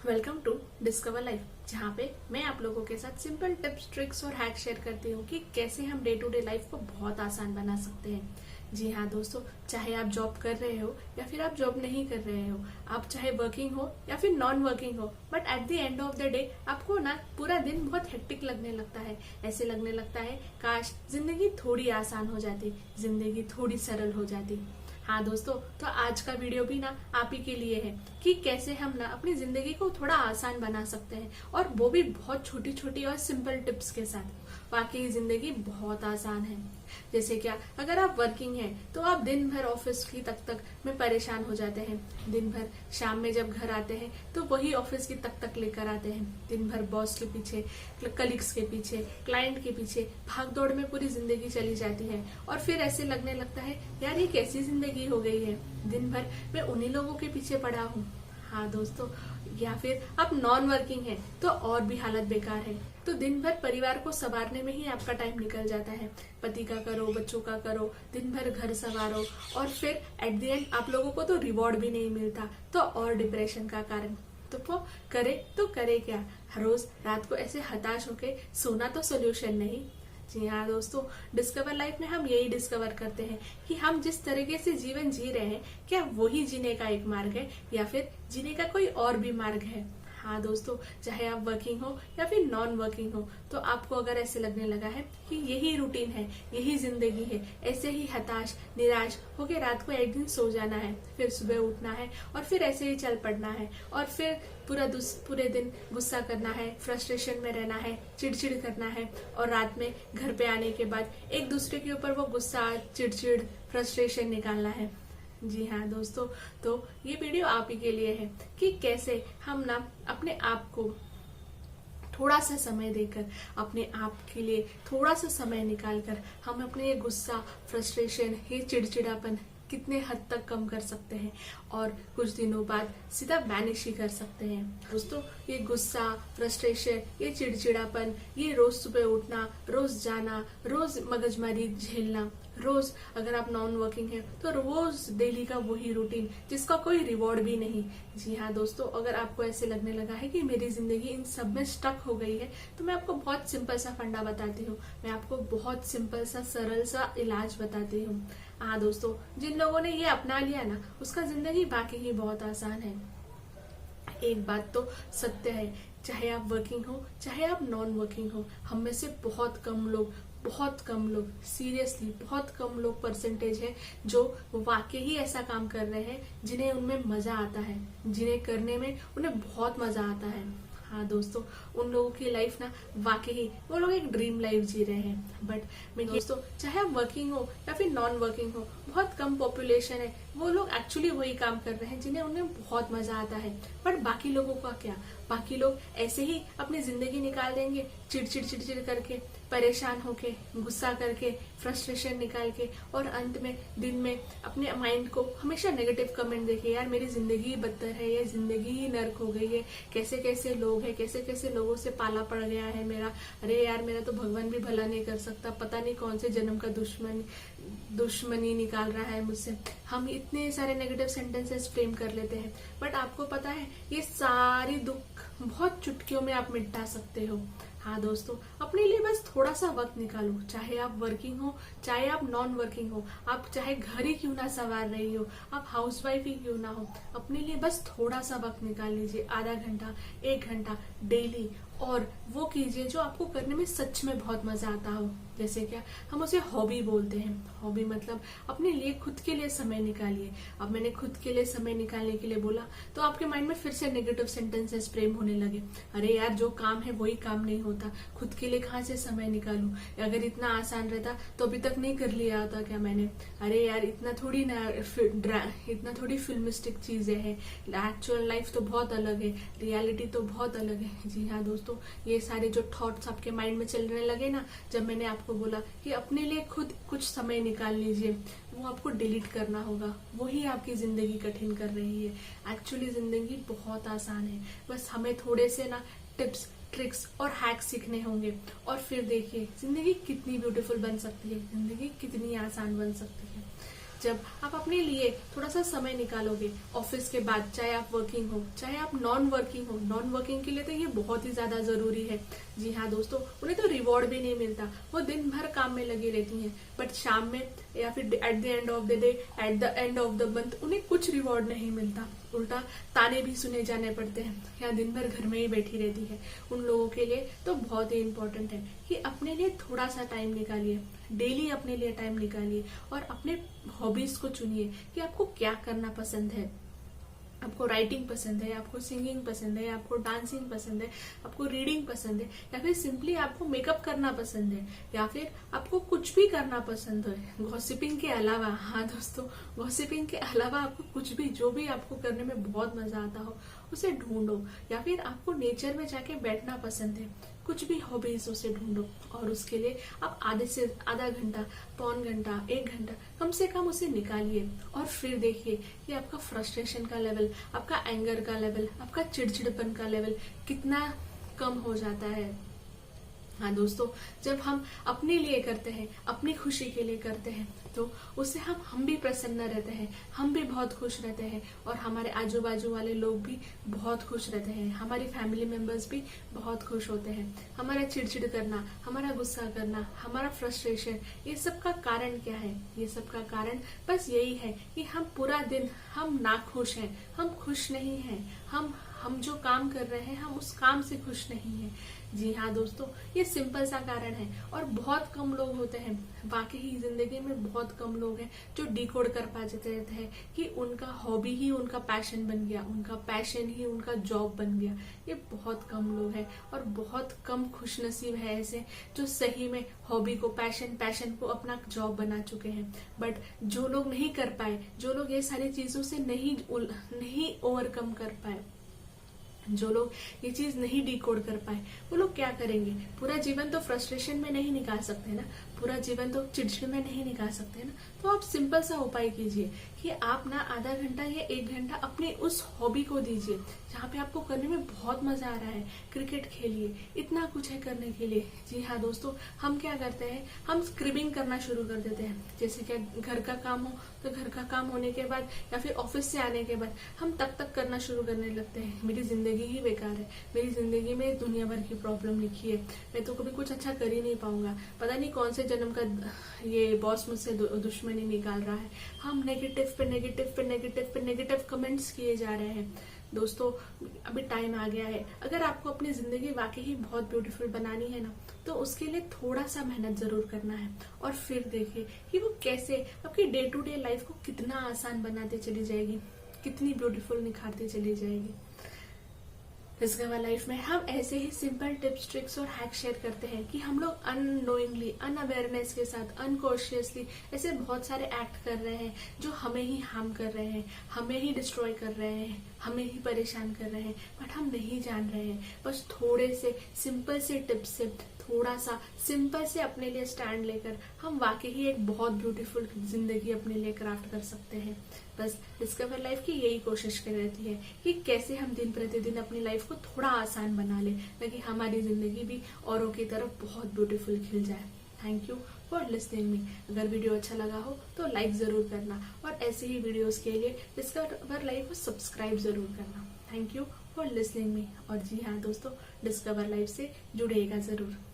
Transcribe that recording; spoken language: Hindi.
वेलकम टू डिस्कवर लाइफ, जहाँ पे मैं आप लोगों के साथ सिंपल टिप्स, ट्रिक्स और हैक शेयर करती हूँ कि कैसे हम डे टू डे लाइफ को बहुत आसान बना सकते हैं। जी हाँ दोस्तों, चाहे आप जॉब कर रहे हो या फिर आप जॉब नहीं कर रहे हो, आप चाहे वर्किंग हो या फिर नॉन वर्किंग हो, but at the end of the day आपको ना पूरा दिन बहुत हेक्टिक लगने लगता है। ऐसे लगने लगता है काश जिंदगी थोड़ी आसान हो जाती, जिंदगी थोड़ी सरल हो जाती। हाँ दोस्तों, तो आज का वीडियो भी ना आप ही के लिए है कि कैसे हम ना अपनी जिंदगी को थोड़ा आसान बना सकते हैं, और वो भी बहुत छोटी छोटी और सिंपल टिप्स के साथ। वाकई जिंदगी बहुत आसान है। जैसे क्या, अगर आप वर्किंग हैं तो आप दिन भर ऑफिस की तक में परेशान हो जाते हैं। दिन भर शाम में जब घर आते हैं तो वही ऑफिस की तक लेकर आते हैं। दिन भर बॉस के पीछे, कलीग्स के पीछे, क्लाइंट के पीछे भाग दौड़ में पूरी जिंदगी चली जाती है, और फिर ऐसे लगने लगता है यार ये कैसी जिंदगी हो गई है, दिन भर मैं उन्हीं लोगों के पीछे पड़ा हूँ। हाँ दोस्तों, या फिर आप नॉन वर्किंग हैं तो और भी हालत बेकार है। तो दिन भर परिवार को संवारने में ही आपका टाइम निकल जाता है। पति का करो, बच्चों का करो, दिन भर घर संवारो, और फिर एट द एंड आप लोगों को तो रिवॉर्ड भी नहीं मिलता, तो और डिप्रेशन का कारण। तो वो करे क्या, रोज रात को ऐसे हताश होके सोना तो सोल्यूशन नहीं। जी हाँ दोस्तों, डिस्कवर लाइफ में हम यही डिस्कवर करते हैं कि हम जिस तरीके से जीवन जी रहे हैं, क्या वही जीने का एक मार्ग है या फिर जीने का कोई और भी मार्ग है। हाँ दोस्तों, चाहे आप वर्किंग हो या फिर नॉन वर्किंग हो, तो आपको अगर ऐसे लगने लगा है कि यही रूटीन है, यही जिंदगी है, ऐसे ही हताश निराश होके रात को एक दिन सो जाना है, फिर सुबह उठना है और फिर ऐसे ही चल पड़ना है, और फिर पूरे दिन गुस्सा करना है, फ्रस्ट्रेशन में रहना है, चिड़चिड़ करना है, और रात में घर पे आने के बाद एक दूसरे के ऊपर वो गुस्सा, चिड़चिड़, फ्रस्ट्रेशन निकालना है। जी हाँ दोस्तों, तो ये वीडियो आप ही के लिए है कि कैसे हम ना अपने आप को थोड़ा सा समय देकर, अपने आप के लिए थोड़ा सा समय निकालकर हम अपने ये गुस्सा, फ्रस्ट्रेशन, ये चिड़चिड़ापन कितने हद तक कम कर सकते हैं, और कुछ दिनों बाद सीधा बैनिश ही कर सकते हैं। दोस्तों, ये गुस्सा, फ्रस्ट्रेशन, ये चिड़चिड़ापन, ये रोज सुबह उठना, रोज जाना, रोज मगजमारी झेलना, रोज अगर आप नॉन वर्किंग है तो रोज डेली का वही रूटीन जिसका कोई रिवॉर्ड भी नहीं। जी हाँ दोस्तों, अगर आपको ऐसे लगने लगा है कि मेरी जिंदगी इन सब में स्टक हो गई है, तो मैं आपको बहुत सिंपल सा फंडा बताती हूँ, मैं आपको बहुत सिंपल सा सरल सा इलाज बताती हूँ। हाँ दोस्तों, जिन लोगों ने ये अपना लिया ना, उसका जिंदगी बाकी ही बहुत आसान है। एक बात तो सत्य है, चाहे आप वर्किंग हो चाहे आप नॉन वर्किंग हो, हम में से बहुत कम लोग सीरियसली बहुत कम लोग परसेंटेज है जो वाकई ही ऐसा काम कर रहे हैं जिन्हें उनमें मजा आता है, जिन्हें करने में उन्हें बहुत मजा आता है। हाँ दोस्तों, उन लोगों की लाइफ ना वाकई ही वो लोग एक ड्रीम लाइफ जी रहे हैं। बट मैं दोस्तों, चाहे आप वर्किंग हो या फिर नॉन वर्किंग हो, बहुत कम पॉपुलेशन है वो लोग एक्चुअली वही काम कर रहे हैं जिन्हें उन्हें बहुत मजा आता है। बट बाकी लोगों का क्या, बाकी लोग ऐसे ही अपनी जिंदगी निकाल देंगे, चिड़चिड़ करके, परेशान होके, गुस्सा करके, फ्रस्ट्रेशन निकाल के, और अंत में दिन में अपने माइंड को हमेशा नेगेटिव कमेंट देके, यार मेरी जिंदगी ही बदतर है, ये जिंदगी ही नर्क हो गई है, कैसे कैसे लोग हैं, कैसे कैसे लोगों से पाला पड़ गया है मेरा, अरे यार मेरा तो भगवान भी भला नहीं कर सकता, पता नहीं कौन से जन्म का दुश्मनी निकाल रहा है मुझसे। हम इतने सारे नेगेटिव सेंटेंसेस फ्रेम कर लेते हैं, बट आपको पता है ये सारी दुख बहुत चुटकियों में आप मिटा सकते हो। हाँ दोस्तों, अपने लिए बस थोड़ा सा वक्त निकालो, चाहे आप वर्किंग हो चाहे आप नॉन वर्किंग हो, आप चाहे घर ही क्यों ना संवार रही हो, आप हाउसवाइफ ही क्यों ना हो, अपने लिए बस थोड़ा सा वक्त निकाल लीजिए, आधा घंटा, 1 घंटा डेली, और वो कीजिए जो आपको करने में सच में बहुत मजा आता हो। जैसे क्या, हम उसे हॉबी बोलते हैं। हॉबी मतलब अपने लिए, खुद के लिए समय निकालिए। अब मैंने खुद के लिए समय निकालने के लिए बोला तो आपके माइंड में फिर से नेगेटिव सेंटेंसेस फ्रेम होने लगे, अरे यार जो काम है वही काम नहीं होता, खुद के लिए कहाँ से समय निकालूं, अगर इतना आसान रहता तो अभी तक नहीं कर लिया होता क्या मैंने, अरे यार इतना थोड़ी फिल्मिस्टिक चीजें हैं, एक्चुअल लाइफ तो बहुत अलग है, रियलिटी तो बहुत अलग है। जी हाँ दोस्तों, ये सारे जो थॉट्स आपके माइंड में चलने लगे ना, जब मैंने आपको बोला कि अपने लिए खुद कुछ समय निकाल लीजिए, वो आपको डिलीट करना होगा, वही आपकी जिंदगी कठिन कर रही है। एक्चुअली जिंदगी बहुत आसान है, बस हमें थोड़े से ना टिप्स, ट्रिक्स और हैक्स सीखने होंगे, और फिर देखिए जिंदगी कितनी ब्यूटीफुल बन सकती है, जिंदगी कितनी आसान बन सकती है। जब आप अपने लिए थोड़ा सा समय निकालोगे ऑफिस के बाद, चाहे आप वर्किंग हो चाहे आप नॉन वर्किंग हो, नॉन वर्किंग के लिए तो ये बहुत ही ज्यादा जरूरी है। जी हाँ दोस्तों, उन्हें तो रिवॉर्ड भी नहीं मिलता, वो दिन भर काम में लगी रहती हैं, बट शाम में या फिर at the end of the day, at the end of the month उन्हें कुछ रिवॉर्ड नहीं मिलता, उल्टा ताने भी सुने जाने पड़ते हैं, या दिन भर घर में ही बैठी रहती है। उन लोगों के लिए तो बहुत ही इम्पोर्टेंट है कि अपने लिए थोड़ा सा टाइम निकालिए, डेली अपने लिए टाइम निकालिए और अपने हॉबीज को चुनिए कि आपको क्या करना पसंद है। आपको राइटिंग पसंद है, आपको सिंगिंग पसंद है, आपको डांसिंग पसंद है, आपको रीडिंग पसंद है, या फिर सिंपली आपको मेकअप करना पसंद है, या फिर आपको कुछ भी करना पसंद है गॉसिपिंग के अलावा। हाँ दोस्तों, गॉसिपिंग के अलावा आपको कुछ भी, जो भी आपको करने में बहुत मजा आता हो उसे ढूंढो, या फिर आपको नेचर में जाके बैठना पसंद है, कुछ भी हॉबीज उसे ढूंढो और उसके लिए आप आधे से आधा घंटा, पौन घंटा, 1 घंटा कम से कम उसे निकालिए और फिर देखिए कि आपका फ्रस्ट्रेशन का लेवल, आपका एंगर का लेवल, आपका चिड़चिड़पन का लेवल कितना कम हो जाता है। हाँ दोस्तों, जब हम अपने लिए करते हैं, अपनी खुशी के लिए करते हैं, तो उससे हम भी प्रसन्न रहते हैं, हम भी बहुत खुश रहते हैं और हमारे आजू बाजू वाले लोग भी बहुत खुश रहते हैं, हमारी फैमिली मेंबर्स भी बहुत खुश होते हैं। हमारा चिड़चिड़ करना, हमारा गुस्सा करना, हमारा फ्रस्ट्रेशन, ये सब का कारण क्या है? ये सब का कारण बस यही है कि हम पूरा दिन हम नाखुश हैं, हम खुश नहीं हैं, हम जो काम कर रहे हैं हम उस काम से खुश नहीं हैं। जी हाँ दोस्तों, ये सिंपल सा कारण है और बहुत कम लोग होते हैं, वाकई ही जिंदगी में बहुत कम लोग हैं जो डिकोड कर पाते रहते हैं कि उनका हॉबी ही उनका पैशन बन गया, उनका पैशन ही उनका जॉब बन गया। ये बहुत कम लोग हैं और बहुत कम खुशनसीब है ऐसे जो सही में हॉबी को, पैशन को अपना जॉब बना चुके हैं। बट जो लोग नहीं कर पाए, जो लोग ये सारी चीजों से नहीं ओवरकम कर पाए, जो लोग ये चीज नहीं डिकोड कर पाए, वो लोग क्या करेंगे? पूरा जीवन तो फ्रस्ट्रेशन में नहीं निकाल सकते ना, पूरा जीवन तो चिड़चिड़ में नहीं निकाल सकते ना। तो आप सिंपल सा उपाय कीजिए कि आप ना आधा घंटा या 1 घंटा अपने उस हॉबी को दीजिए जहाँ पे आपको करने में बहुत मजा आ रहा है। क्रिकेट खेलिए, इतना कुछ है करने के लिए। जी हाँ दोस्तों, हम क्या करते हैं, हम स्क्रिबिंग करना शुरू कर देते हैं। जैसे कि घर का काम हो तो घर का काम होने के बाद या फिर ऑफिस से आने के बाद हम तक करना शुरू करने लगते हैं, मेरी जिंदगी ही बेकार है, मेरी जिंदगी में दुनिया भर की प्रॉब्लम लिखी है, मैं तो कभी कुछ अच्छा कर ही नहीं पाऊंगा, पता नहीं कौन से जन्म का ये बॉस मुझसे दुश्मनी निकाल रहा है। हम नेगेटिव कमेंट्स किए जा रहे हैं। दोस्तों, अभी टाइम आ गया है, अगर आपको अपनी जिंदगी वाकई ही बहुत ब्यूटीफुल बनानी है ना, तो उसके लिए थोड़ा सा मेहनत जरूर करना है और फिर देखिए कि वो कैसे आपकी डे टू डे लाइफ को कितना आसान बनाते चली जाएगी, कितनी ब्यूटीफुल निखारती चली जाएगी। डिस्कवर लाइफ में हम ऐसे ही सिंपल टिप्स, ट्रिक्स और हैक शेयर करते हैं कि हम लोग अननोइंगली, अनअवेयरनेस के साथ, अनकॉन्शियसली ऐसे बहुत सारे एक्ट कर रहे हैं जो हमें ही हार्म कर रहे हैं, हमें ही डिस्ट्रॉय कर रहे हैं, हमें ही परेशान कर रहे हैं, बट हम नहीं जान रहे हैं। बस थोड़े से सिंपल से टिप्स से, थोड़ा सा सिंपल से अपने लिए स्टैंड लेकर हम वाकई ही एक बहुत ब्यूटीफुल जिंदगी अपने लिए क्राफ्ट कर सकते हैं। बस डिस्कवर लाइफ की यही कोशिश कर रहती है कि कैसे हम दिन प्रतिदिन अपनी लाइफ को थोड़ा आसान बना ले, ताकि हमारी जिंदगी भी औरों की तरफ बहुत ब्यूटीफुल खिल जाए। Thank you for listening me. अगर वीडियो अच्छा लगा हो तो लाइक जरूर करना और ऐसे ही वीडियोस के लिए डिस्कवर लाइफ को सब्सक्राइब जरूर करना। Thank you for listening me. और जी हाँ दोस्तों, डिस्कवर लाइफ से जुड़ेगा जरूर।